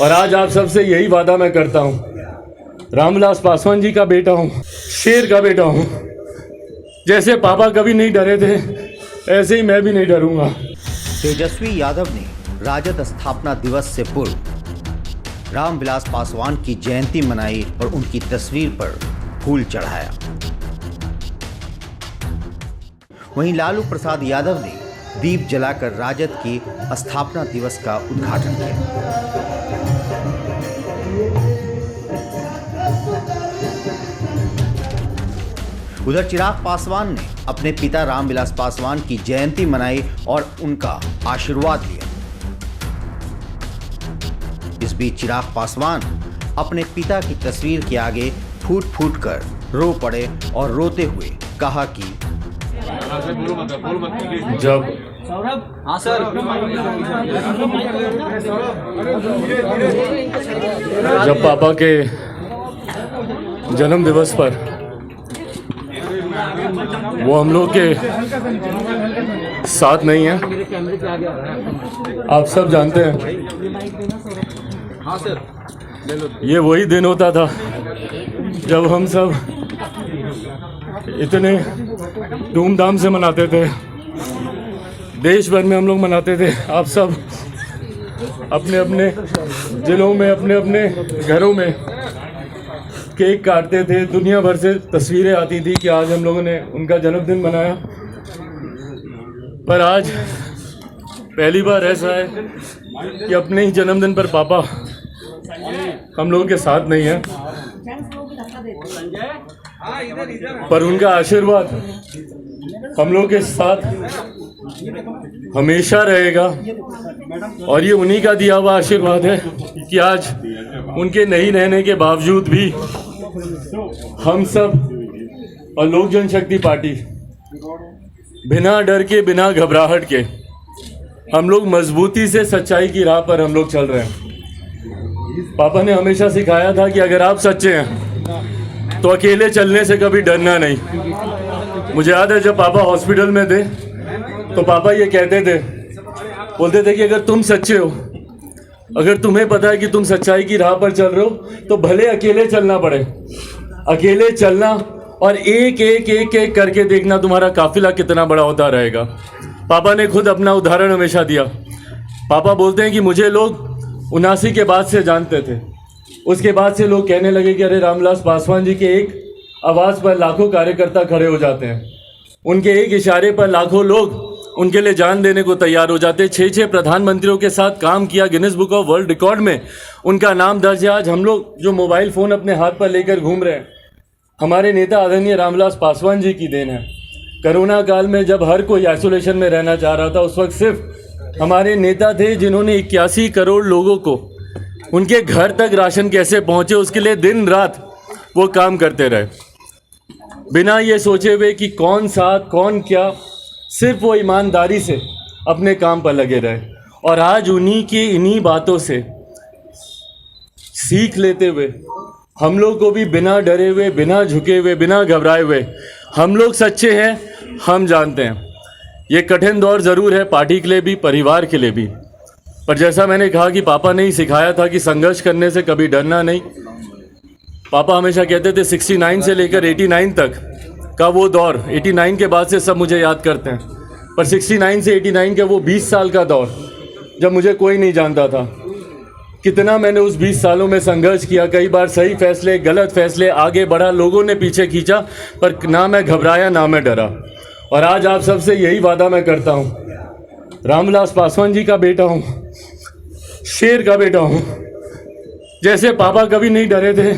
और आज आप सबसे यही वादा मैं करता हूँ, रामविलास पासवान जी का बेटा हूँ, शेर का बेटा हूँ। जैसे पापा कभी नहीं डरे थे, ऐसे ही मैं भी नहीं डरूंगा। तेजस्वी यादव ने राजद स्थापना दिवस से पूर्व रामविलास पासवान की जयंती मनाई और उनकी तस्वीर पर फूल चढ़ाया। वहीं लालू प्रसाद यादव ने दीप जलाकर राजद की स्थापना दिवस का उद्घाटन किया। उधर चिराग पासवान ने अपने पिता रामविलास पासवान की जयंती मनाई और उनका आशीर्वाद लिया। इस बीच चिराग पासवान अपने पिता की तस्वीर के आगे फूट फूट कर रो पड़े और रोते हुए कहा कि जब पापा के जन्म दिवस पर वो हम लोग के साथ नहीं है, आप सब जानते हैं। ये वही दिन होता था जब हम सब इतने धूमधाम से मनाते थे, देश भर में हम लोग मनाते थे। आप सब अपने अपने जिलों में, अपने अपने घरों में केक काटते थे, दुनिया भर से तस्वीरें आती थी कि आज हम लोगों ने उनका जन्मदिन मनाया। पर आज पहली बार ऐसा है कि अपने ही जन्मदिन पर पापा हम लोगों के साथ नहीं है, पर उनका आशीर्वाद हम लोगों के साथ हमेशा रहेगा। और ये उन्हीं का दिया हुआ आशीर्वाद है कि आज उनके नहीं रहने के बावजूद भी हम सब और लोक जनशक्ति पार्टी बिना डर के, बिना घबराहट के हम लोग मजबूती से सच्चाई की राह पर हम लोग चल रहे हैं। पापा ने हमेशा सिखाया था कि अगर आप सच्चे हैं तो अकेले चलने से कभी डरना नहीं। मुझे याद है जब पापा हॉस्पिटल में थे तो पापा ये कहते थे, बोलते थे कि अगर तुम सच्चे हो, अगर तुम्हें पता है कि तुम सच्चाई की राह पर चल रहे हो तो भले अकेले चलना पड़े, अकेले चलना और एक एक एक एक करके देखना तुम्हारा काफिला कितना बड़ा होता रहेगा। पापा ने खुद अपना उदाहरण हमेशा दिया। पापा बोलते हैं कि मुझे लोग 79 के बाद से जानते थे, उसके बाद से लोग कहने लगे कि अरे रामविलास पासवान जी के एक आवाज़ पर लाखों कार्यकर्ता खड़े हो जाते हैं, उनके एक इशारे पर लाखों लोग उनके लिए जान देने को तैयार हो जाते। 6 प्रधानमंत्रियों के साथ काम किया, Guinness book of world record में उनका नाम दर्ज है। आज हम लोग जो मोबाइल फ़ोन अपने हाथ पर लेकर घूम रहे हैं, हमारे नेता आदरणीय रामविलास पासवान जी की देन है। कोरोना काल में जब हर कोई आइसोलेशन में रहना चाह रहा था, उस वक्त सिर्फ हमारे नेता थे जिन्होंने 81 करोड़ लोगों को उनके घर तक राशन कैसे पहुँचे उसके लिए दिन रात वो काम करते रहे, बिना ये सोचे हुए कि कौन साथ कौन क्या, सिर्फ वो ईमानदारी से अपने काम पर लगे रहे। और आज उन्हीं की इन्हीं बातों से सीख लेते हुए हम लोग को भी बिना डरे हुए, बिना झुके हुए, बिना घबराए हुए, हम लोग सच्चे हैं, हम जानते हैं। ये कठिन दौर ज़रूर है पार्टी के लिए भी, परिवार के लिए भी, पर जैसा मैंने कहा कि पापा ने ही सिखाया था कि संघर्ष करने से कभी डरना नहीं। पापा हमेशा कहते थे 69 से लेकर 89 तक का वो दौर, 89 के बाद से सब मुझे याद करते हैं, पर 69 से 89 का वो 20 साल का दौर जब मुझे कोई नहीं जानता था, कितना मैंने उस 20 सालों में संघर्ष किया। कई बार सही फैसले, गलत फैसले, आगे बढ़ा, लोगों ने पीछे खींचा, पर ना मैं घबराया ना मैं डरा। और आज आप सबसे यही वादा मैं करता हूँ, रामविलास पासवान जी का बेटा हूँ, शेर का बेटा हूँ। जैसे पापा कभी नहीं डरे थे,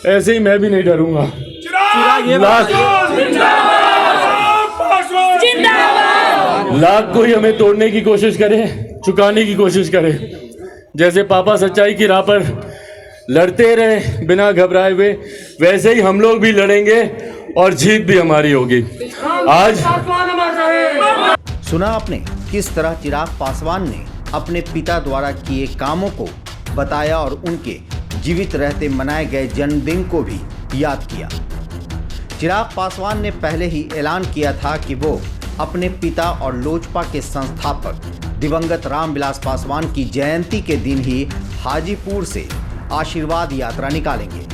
ऐसे ही मैं भी नहीं डरूंगा। लाख कोई हमें तोड़ने की कोशिश करे, चुकाने की कोशिश करे, जैसे पापा सच्चाई की राह पर लड़ते रहे बिना घबराए हुए, वैसे ही हम लोग भी लड़ेंगे और जीत भी हमारी होगी। आज सुना आपने किस तरह चिराग पासवान ने अपने पिता द्वारा किए कामों को बताया और उनके जीवित रहते मनाए गए जन्मदिन को भी याद किया। चिराग पासवान ने पहले ही ऐलान किया था कि वो अपने पिता और लोजपा के संस्थापक दिवंगत रामविलास पासवान की जयंती के दिन ही हाजीपुर से आशीर्वाद यात्रा निकालेंगे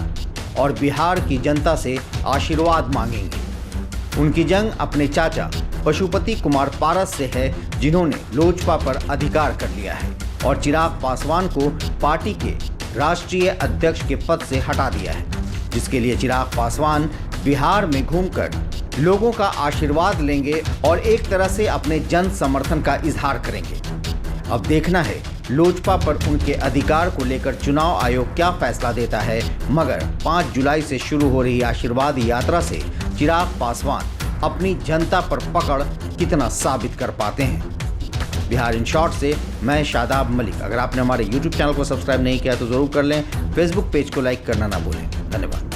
और बिहार की जनता से आशीर्वाद मांगेंगे। उनकी जंग अपने चाचा पशुपति कुमार पारस से है, जिन्होंने लोजपा पर अधिकार कर लिया है और चिराग पासवान को पार्टी के राष्ट्रीय अध्यक्ष के पद से हटा दिया है, जिसके लिए चिराग पासवान बिहार में घूमकर लोगों का आशीर्वाद लेंगे और एक तरह से अपने जन समर्थन का इजहार करेंगे। अब देखना है लोजपा पर उनके अधिकार को लेकर चुनाव आयोग क्या फैसला देता है, मगर 5 जुलाई से शुरू हो रही आशीर्वाद यात्रा से चिराग पासवान अपनी जनता पर पकड़ कितना साबित कर पाते हैं। बिहार इन शॉर्ट से मैं शादाब मलिक। अगर आपने हमारे YouTube चैनल को सब्सक्राइब नहीं किया तो जरूर कर लें। फेसबुक पेज को लाइक करना ना भूलें। धन्यवाद।